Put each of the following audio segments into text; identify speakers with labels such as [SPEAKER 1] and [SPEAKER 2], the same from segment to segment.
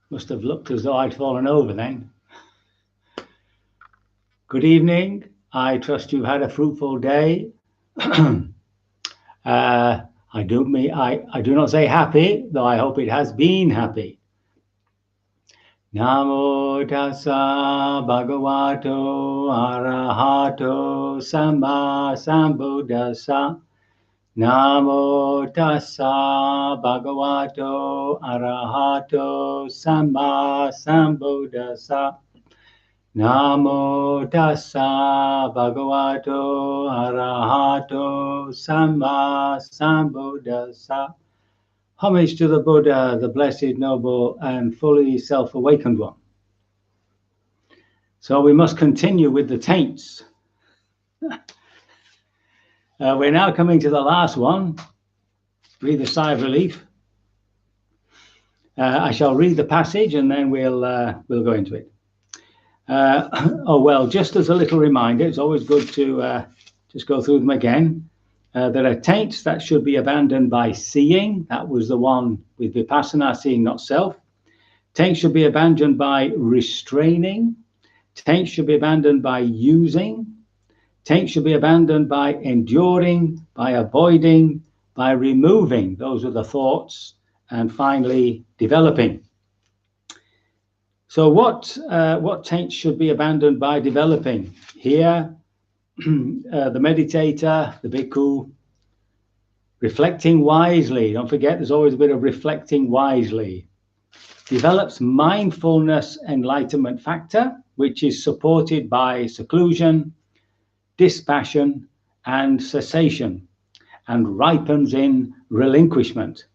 [SPEAKER 1] Must have looked as though I'd fallen over then. Good evening. I trust you've had a fruitful day. I do not say happy, though I hope it has been happy. Namo tassa bhagavato arahato samma sambuddhassa. Namo tassa bhagavato arahato samma sambuddhassa. Namo tassa bhagavato arahato samma sambuddhassa. Homage to the Buddha, the blessed, noble, and fully self-awakened one. So we must continue with the taints. We're now coming to the last one. Breathe a sigh of relief. I shall read the passage and then we'll go into it. Just as a little reminder, it's always good to just go through them again. There are taints that should be abandoned by seeing. That was the one with Vipassana, seeing not self. Taints should be abandoned by restraining. Taints should be abandoned by using. Taints should be abandoned by enduring, by avoiding, by removing. Those are the thoughts. And finally, developing. So what taints should be abandoned by developing? Here, the meditator, the bhikkhu, reflecting wisely. Don't forget, there's always a bit of reflecting wisely. Develops mindfulness enlightenment factor, which is supported by seclusion, dispassion, and cessation, and ripens in relinquishment.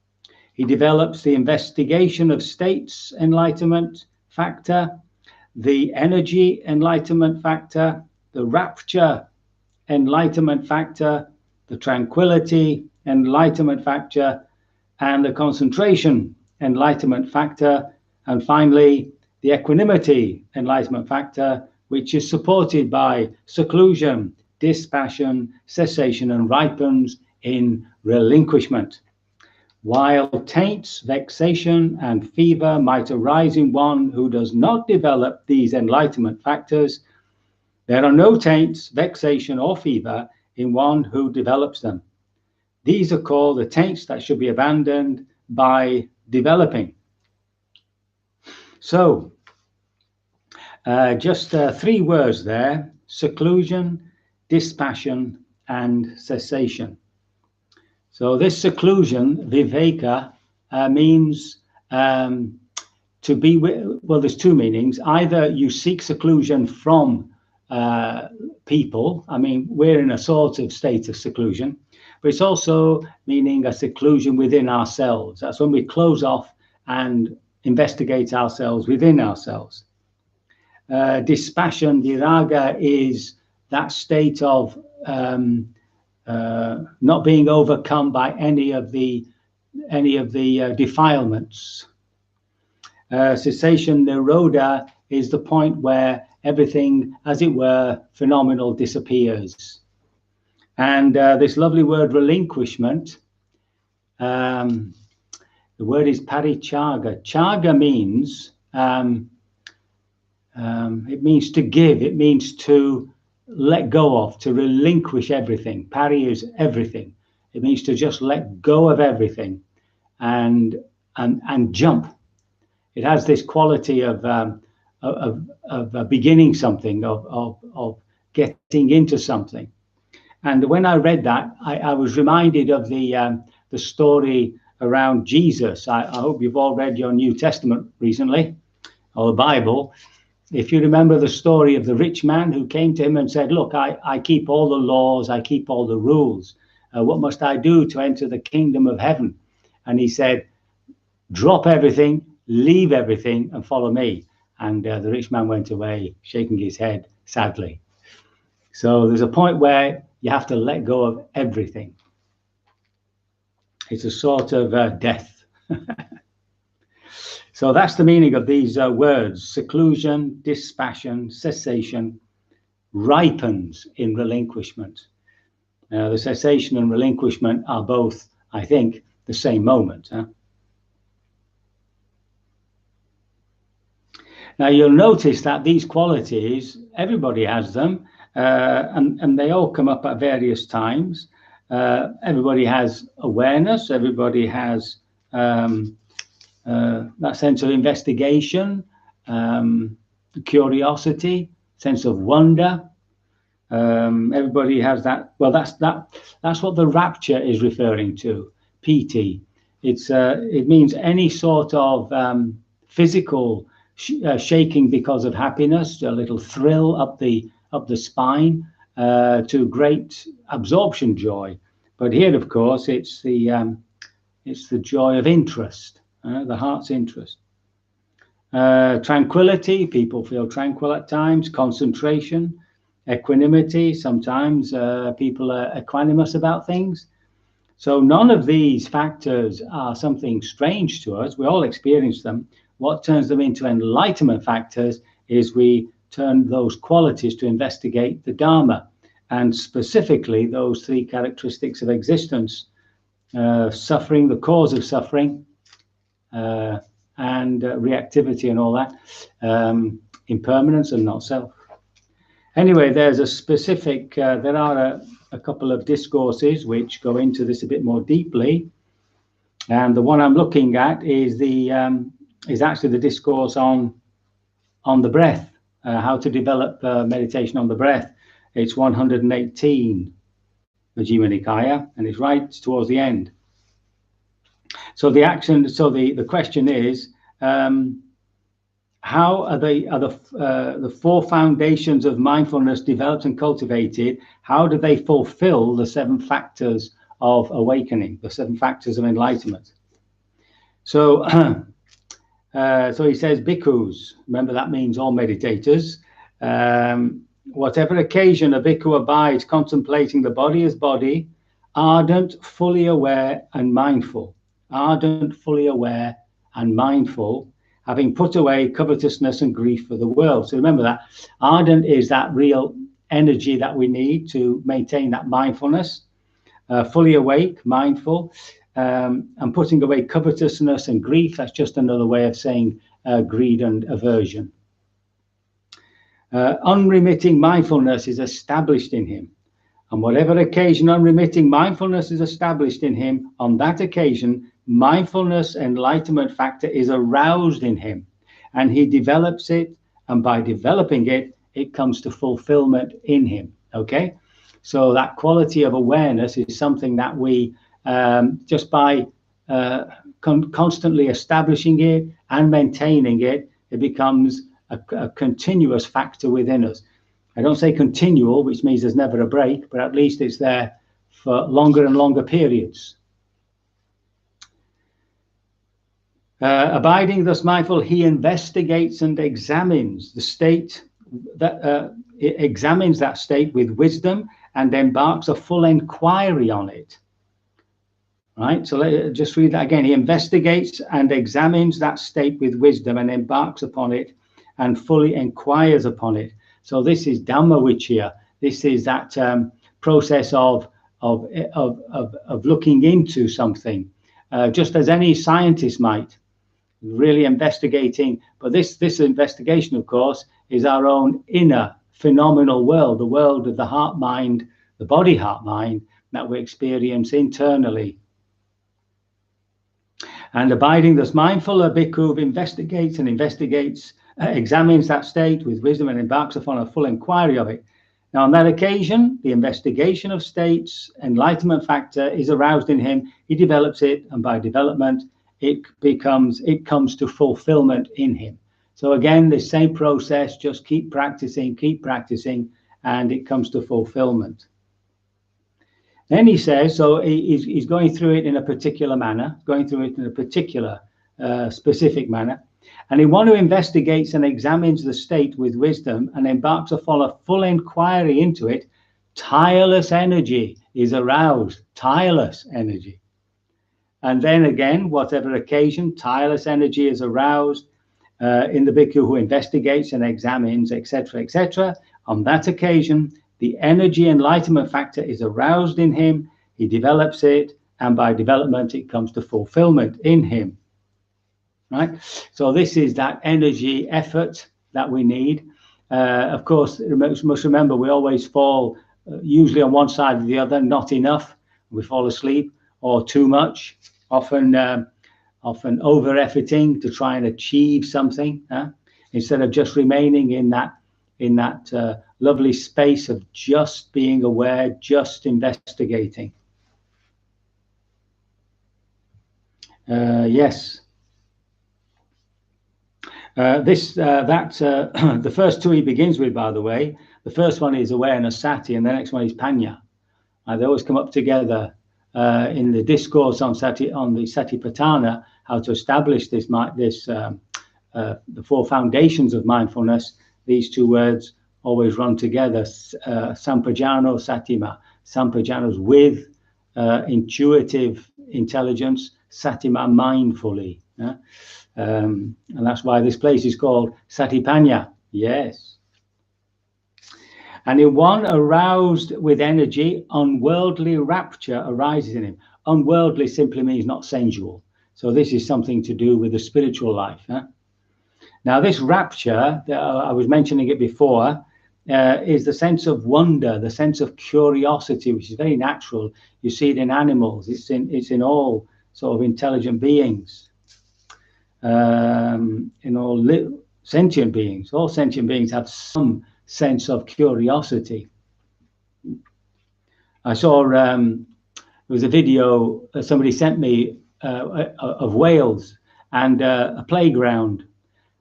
[SPEAKER 1] He develops the investigation of states enlightenment factor, the energy enlightenment factor, the rapture enlightenment factor, the tranquility enlightenment factor, and the concentration enlightenment factor, and finally the equanimity enlightenment factor, which is supported by seclusion, dispassion, cessation, and ripens in relinquishment. While taints, vexation, and fever might arise in one who does not develop these enlightenment factors, there are no taints, vexation, or fever in one who develops them. These are called the taints that should be abandoned by developing. So, just 3 words there: seclusion, dispassion, and cessation. So this seclusion, viveka, means to be with, well, there's 2 meanings. Either you seek seclusion from people. I mean, we're in a sort of state of seclusion, but it's also meaning a seclusion within ourselves. That's when we close off and investigate ourselves within ourselves. Dispassion, viraga, is that state of not being overcome by any of the defilements. Cessation, nirodha, is the point where everything, as it were, phenomenal disappears. And this lovely word relinquishment, the word is parichaga. Chaga means it means to give. It means to let go of, to relinquish everything. Pari is everything. It means to just let go of everything and jump. It has this quality of beginning something, of getting into something. And when I read that, I was reminded of the story around Jesus. I hope you've all read your New Testament recently, or the Bible. If you remember the story of the rich man who came to him and said, look, I keep all the laws, I keep all the rules. What must I do to enter the kingdom of heaven? And he said, drop everything, leave everything, and follow me. And the rich man went away, shaking his head sadly. So there's a point where you have to let go of everything. It's a sort of death. So that's the meaning of these words: seclusion, dispassion, cessation, ripens in relinquishment. The cessation and relinquishment are both, I think, the same moment. Now you'll notice that these qualities, everybody has them, and they all come up at various times. Everybody has awareness, everybody has that sense of investigation, curiosity, sense of wonder. Everybody has that. Well, that's what the rapture is referring to. PT. It means any sort of physical shaking because of happiness, a little thrill up the spine, to great absorption joy. But here, of course, it's the joy of interest, the heart's interest. Tranquility, people feel tranquil at times. Concentration, equanimity, sometimes people are equanimous about things. So none of these factors are something strange to us. We all experience them. What turns them into enlightenment factors is we turn those qualities to investigate the Dharma, and specifically those three characteristics of existence: suffering, the cause of suffering, and reactivity and all that, impermanence and not self. Anyway, there's a specific, there are a couple of discourses which go into this a bit more deeply. And the one I'm looking at is actually the discourse on the breath, how to develop meditation on the breath. It's 118, the Jivana Nikaya, and it's right towards the end. So the question is, how are the four foundations of mindfulness developed and cultivated? How do they fulfill the 7 factors of awakening, the 7 factors of enlightenment? So, so he says, bhikkhus. Remember, that means all meditators. Whatever occasion a bhikkhu abides contemplating the body as body, ardent, fully aware, and mindful. Ardent, fully aware, and mindful, having put away covetousness and grief for the world. So remember that ardent is that real energy that we need to maintain that mindfulness. Fully awake, mindful, and putting away covetousness and grief. That's just another way of saying greed and aversion. Unremitting mindfulness is established in him. On whatever occasion unremitting mindfulness is established in him, on that occasion mindfulness enlightenment factor is aroused in him, and he develops it, and by developing it, it comes to fulfillment in him. Okay, so that quality of awareness is something that we just by constantly establishing it and maintaining it, it becomes a continuous factor within us. I don't say continual, which means there's never a break, but at least it's there for longer and longer periods. Abiding thus mindful, he investigates and examines the state, examines that state with wisdom and embarks a full inquiry on it. Right, so let's just read that again. He investigates and examines that state with wisdom and embarks upon it and fully inquires upon it. So this is Dhammavichaya. This is that process of looking into something, just as any scientist might, really investigating. But this investigation, of course, is our own inner phenomenal world, the world of the heart mind, the body heart mind that we experience internally. And abiding thus mindful, a bhikkhu investigates and examines that state with wisdom and embarks upon a full inquiry of it. Now, on that occasion, the investigation of states, enlightenment factor is aroused in him. He develops it, and by development, it comes to fulfillment in him. So again, the same process, just keep practicing, and it comes to fulfillment. Then he says, so he's going through it in a particular manner, specific manner. And in one who investigates and examines the state with wisdom and embarks upon a full inquiry into it, tireless energy is aroused, tireless energy. And then again, whatever occasion, tireless energy is aroused in the bhikkhu who investigates and examines, etc., etc. On that occasion, the energy enlightenment factor is aroused in him, he develops it, and by development, it comes to fulfillment in him. right? So this is that energy effort that we need. Of course, must remember we always fall usually on one side or the other, not enough. We fall asleep, or too much, often over efforting to try and achieve something, instead of just remaining in that lovely space of just being aware, just investigating. Yes. The first two he begins with, by the way, the first one is awareness, sati, and the next one is panya. They always come up together in the discourse on the Satipatthana, how to establish the four foundations of mindfulness. These two words always run together. Sampajano, satima. Sampajano's with intuitive intelligence, satima mindfully. And that's why this place is called Satipanya. Yes. And in one aroused with energy, unworldly rapture arises in him. Unworldly simply means not sensual. So this is something to do with the spiritual life. Now, this rapture, I was mentioning it before, is the sense of wonder, the sense of curiosity, which is very natural. You see it in animals. It's in all sort of intelligent beings, in all sentient beings. All sentient beings have some sense of curiosity. I saw there was a video somebody sent me of Wales, and a playground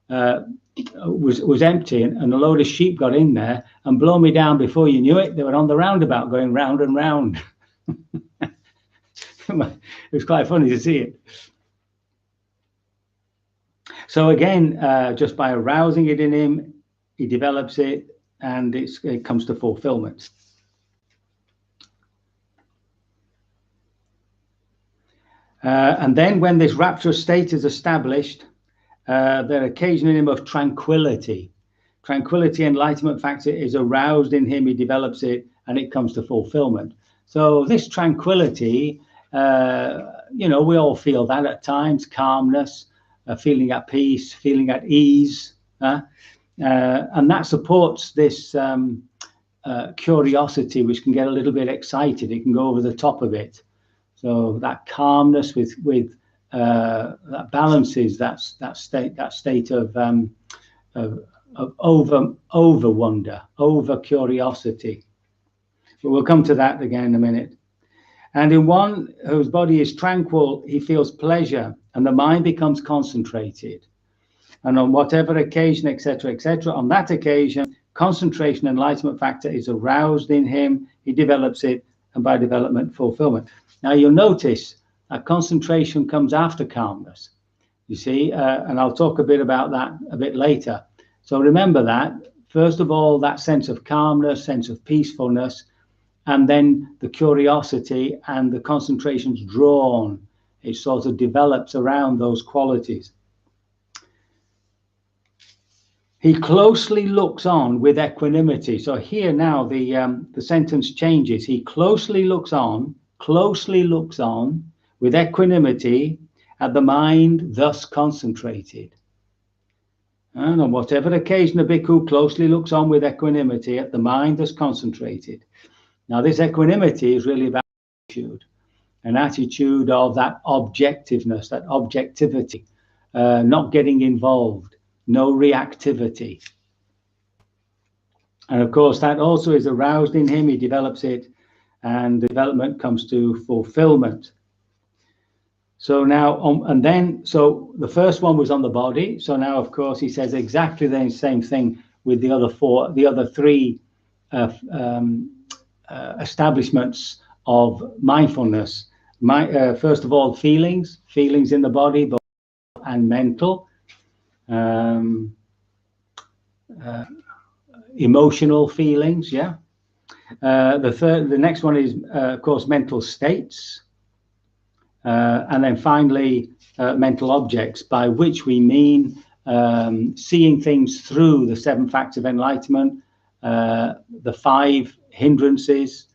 [SPEAKER 1] was empty, and a load of sheep got in there, and blow me down, before you knew it, they were on the roundabout going round and round. It was quite funny to see it. So again, just by arousing it in him, he develops it, and it comes to fulfillment. And then when this rapturous state is established, the occasion in him of tranquility. Tranquility, enlightenment factor, is aroused in him, he develops it, and it comes to fulfillment. So this tranquility, we all feel that at times, calmness, feeling at peace, feeling at ease. And that supports this curiosity, which can get a little bit excited. It can go over the top of it. So that calmness with that balances that state of over wonder, over curiosity. But we'll come to that again in a minute. And in one whose body is tranquil, he feels pleasure, and the mind becomes concentrated. And on whatever occasion, etc., on that occasion, concentration, enlightenment factor is aroused in him. He develops it, and by development, fulfillment. Now you'll notice that concentration comes after calmness, you see, and I'll talk a bit about that a bit later. So remember that, first of all, that sense of calmness, sense of peacefulness, and then the curiosity and the concentration's drawn. It sort of develops around those qualities. He closely looks on with equanimity. So here now the sentence changes. He closely looks on with equanimity at the mind thus concentrated. And on whatever occasion a bhikkhu closely looks on with equanimity at the mind thus concentrated. Now this equanimity is really about an attitude of that objectiveness, that objectivity, not getting involved, no reactivity. And of course that also is aroused in him, he develops it, and development comes to fulfillment. So now, so the first one was on the body. So now, of course, he says exactly the same thing with the other three establishments of mindfulness. First of all, feelings in the body, both and mental, emotional feelings. Yeah. The next one is, of course, mental states. And then finally, mental objects, by which we mean seeing things through the 7 facts of enlightenment, the 5 hindrances,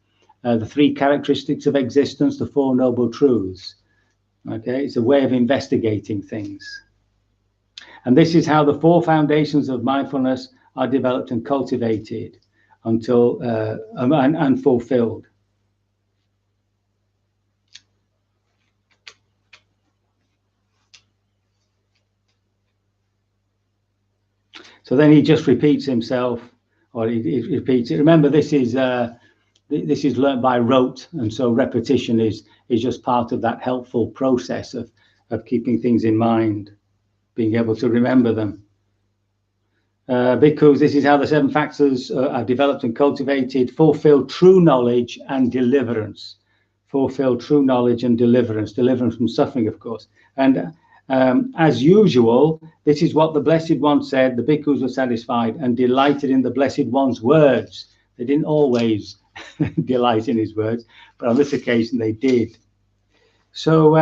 [SPEAKER 1] the 3 characteristics of existence, the 4 noble truths. Okay, it's a way of investigating things. And this is how the 4 foundations of mindfulness are developed and cultivated until and fulfilled. So then he just repeats himself, or he repeats it. Remember, this is learned by rote, and so repetition is just part of that helpful process of keeping things in mind, being able to remember them. Because this is how the 7 factors are developed and cultivated, fulfill true knowledge and deliverance. Fulfill true knowledge and deliverance from suffering, of course. And as usual, this is what the Blessed One said. The bhikkhus were satisfied and delighted in the Blessed One's words. They didn't always delight in his words, but on this occasion they did. So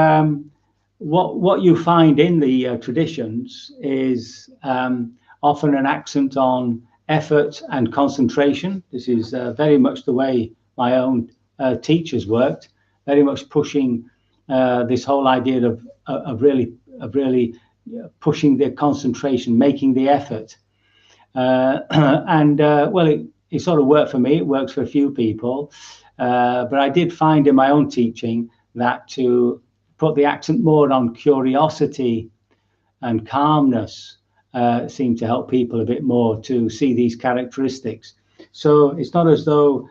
[SPEAKER 1] what you find in the traditions is often an accent on effort and concentration. This is very much the way my own teachers worked, very much pushing this whole idea of really pushing the concentration, making the effort. Well, it sort of worked for me. It works for a few people. But I did find in my own teaching that to put the accent more on curiosity and calmness seemed to help people a bit more to see these characteristics. So it's not as though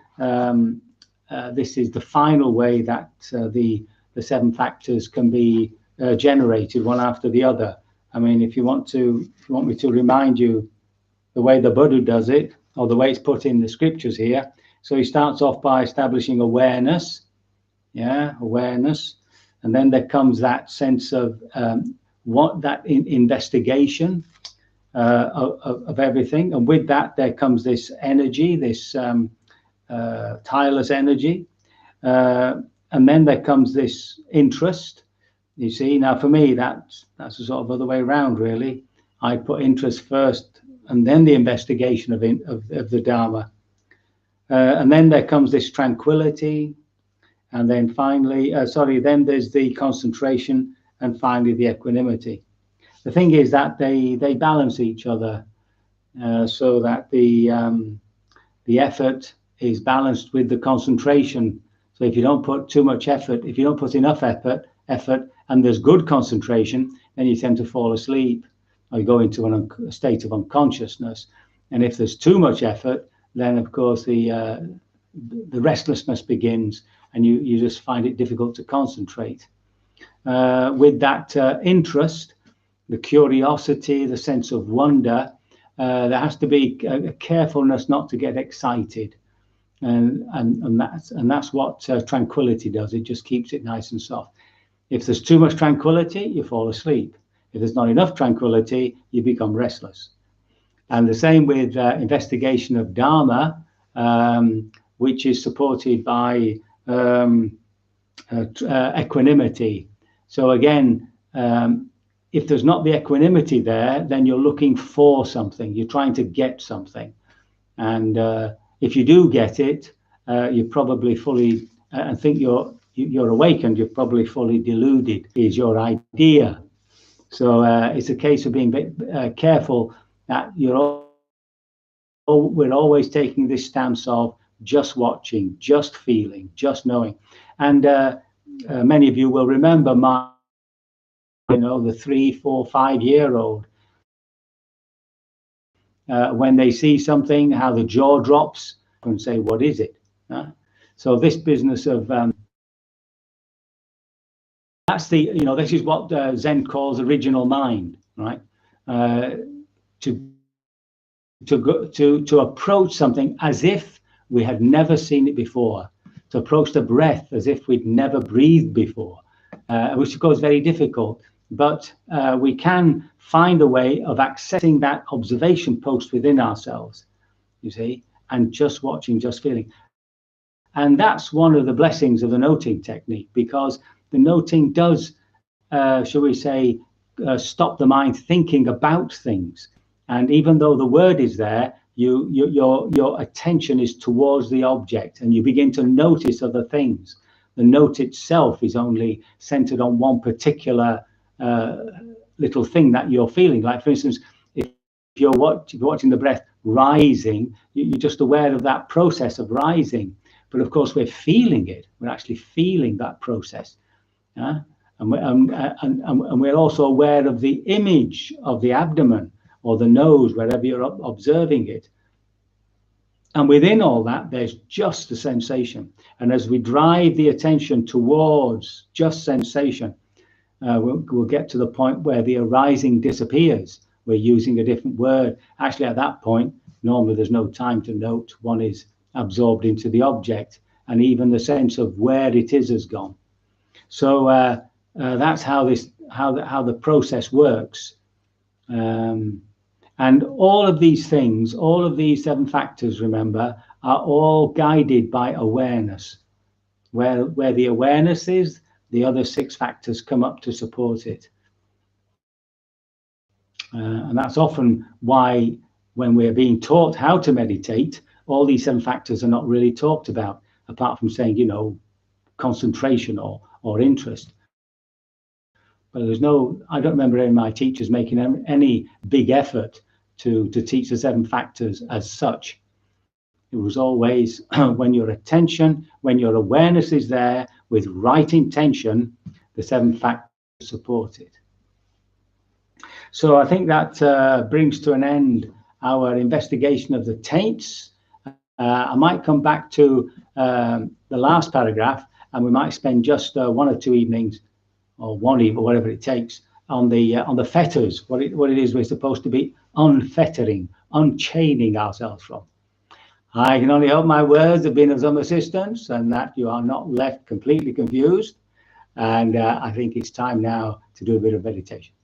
[SPEAKER 1] this is the final way that the 7 factors can be generated one after the other. I mean, if you want me to remind you the way the Buddha does it, or the way it's put in the scriptures here. So he starts off by establishing awareness, awareness, and then there comes that sense of investigation of everything, and with that there comes this energy, this tireless energy, and then there comes this interest. You see, now for me that's a sort of other way around, really. I put interest first, and then the investigation of the Dharma, and then there comes this tranquility, and then finally, then there's the concentration, and finally the equanimity. The thing is that they balance each other, so that the effort is balanced with the concentration. So if you don't put too much effort, if you don't put enough effort, and there's good concentration, then you tend to fall asleep or you go into a state of unconsciousness. And if there's too much effort, then of course the restlessness begins, and you just find it difficult to concentrate. With that interest, the curiosity, the sense of wonder, there has to be a carefulness not to get excited, and that's what tranquility does. It just keeps it nice and soft. If there's too much tranquility, you fall asleep. If there's not enough tranquility, you become restless. And the same with investigation of Dharma, which is supported by equanimity. So again, if there's not the equanimity there, then you're looking for something. You're trying to get something. And if you do get it, you're probably fully, and think you're awakened, you're probably fully deluded, is your idea. So it's a case of being a bit careful that we're always taking this stance of just watching, just feeling, just knowing. And many of you will remember the 3, 4, 5-year-old, when they see something, how the jaw drops and say, what is it? So this business of that's this is what Zen calls original mind, right? To approach something as if we had never seen it before, to approach the breath as if we'd never breathed before, which of course is very difficult, but we can find a way of accessing that observation post within ourselves, you see, and just watching, just feeling. And that's one of the blessings of the noting technique, because the noting does, shall we say, stop the mind thinking about things. And even though the word is there, your attention is towards the object, and you begin to notice other things. The note itself is only centered on one particular little thing that you're feeling. Like, for instance, if you're watching the breath rising, you're just aware of that process of rising. But of course, we're feeling it. We're actually feeling that process. And we're also aware of the image of the abdomen or the nose, wherever you're observing it. And within all that, there's just a sensation. And as we drive the attention towards just sensation, we'll get to the point where the arising disappears. We're using a different word. Actually, at that point, normally there's no time to note. One is absorbed into the object, and even the sense of where it is has gone. So that's how the process works. And all of these things, all of these 7 factors, remember, are all guided by awareness. Where the awareness is, the other 6 factors come up to support it. And that's often why, when we're being taught how to meditate, all these 7 factors are not really talked about, apart from saying, you know, concentration or interest. But there's no, I don't remember any of my teachers making any big effort to teach the 7 factors as such. It was always when your attention, when your awareness is there with right intention, the 7 factors support it. So I think that brings to an end our investigation of the taints. I might come back to the last paragraph, and we might spend just 1 or 2 evenings, or 1 evening, whatever it takes, on the fetters, what it is we're supposed to be unfettering, unchaining ourselves from. I can only hope my words have been of some assistance and that you are not left completely confused. And I think it's time now to do a bit of meditation.